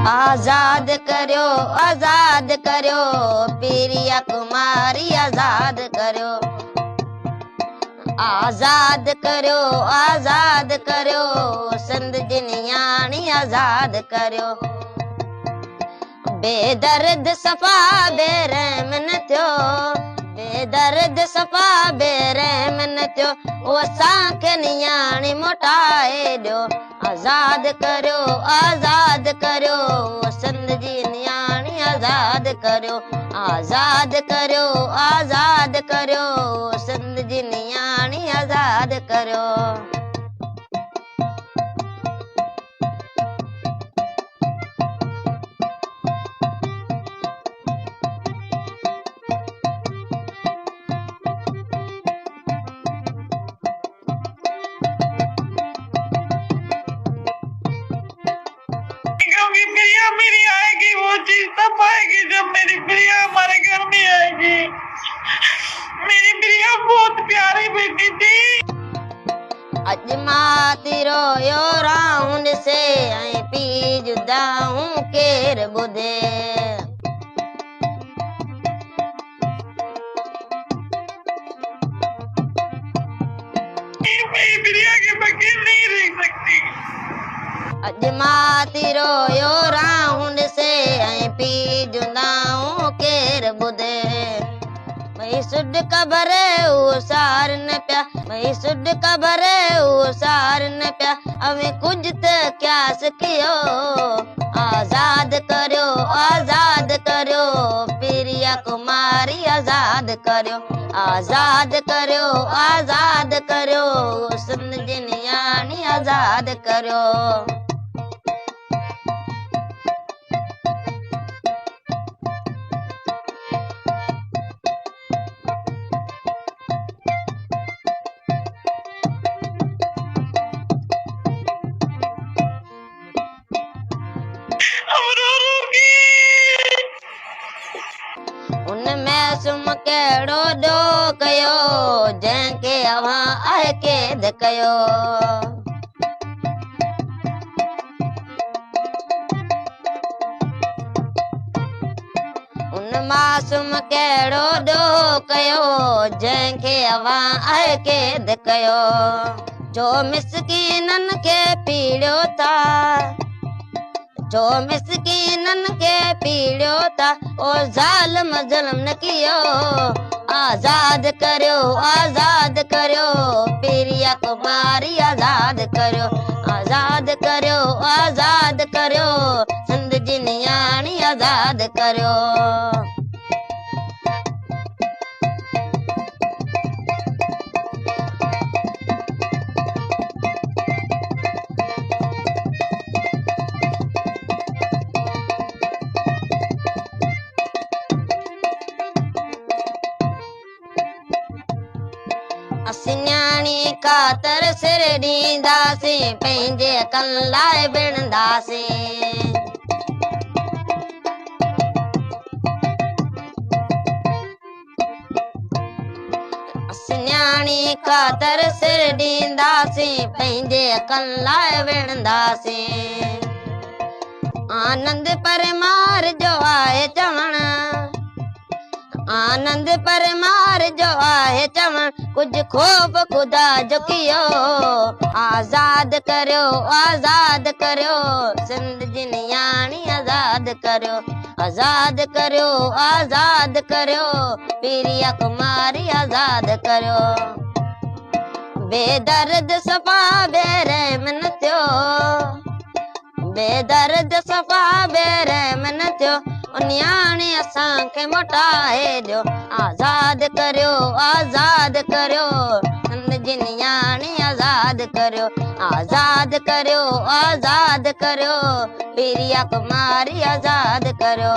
आजाद करो आजाद करो पीरिया कुमारी आजाद करो आजाद करो आजाद करो संद जिनियाणी आजाद करो बेदर्द सफा बेरहम न थियो बेदर्द सफा बेरहम न थियो वो असांखे नियाणी मोटाए ॾियो आजाद करो संद जी नियाणी आजाद करो आजाद करो संद जी नियाणी आजाद करो प्रिया मेरी आएगी वो चीज तब आएगी जब मेरी प्रिया हमारे घर में आएगी। मेरी प्रिया बहुत प्यारी बेटी थी। अज माती रोयो राउंड से आई पी जुदा हूँ केर बुधे मेरी प्रिया के बगैर नहीं रह सकती। अज माती रोयो राउंड से आई पी जुदाऊं केर बुधे मई सुड कबर उसार न प्या मई सुड कबर उसार न प्या अवे कुछ त क्यास कियो आजाद करो पीरिया कुमारी आजाद करो संद जिनियाणी आजाद करो उनमें सुम केड़ो डो कयो जंहिंखे अवां आहे कैद कयो उन मासूम केड़ो डो कयो जंहिंखे अवां आहे कैद कयो जो मिसकीनन खे पीड़ियो था जो मिसकीनन के पीड़ियो था ओ जालिम ज़ुल्म न कियो आजाद करो पीरिया कुमारी आजाद करो संद जी नियाणी आजाद करो असिन्याणी खातर सिर ॾींदासीं पंहिंजे कन लाइ विढ़ंदासीं असिन्याणी खातर सिर ॾींदासीं पंहिंजे कन लाइ विढ़ंदासीं आनंद परमार जो आहे चवण आनंद परमार जो आहे चवण कुछ खोफ खुदा जो कियो आजाद करो सिंध जी नियाणी आजाद करो पीरिया कुमारी आजाद करो बेदर्द सफा बेरहम न थियो बेदर्द सफा बेरहम न थियो नियाणी असांखे मोटाए ॾियो आजाद करो संद जी नियाणी आजाद करो पीरिया कुमारी आजाद करो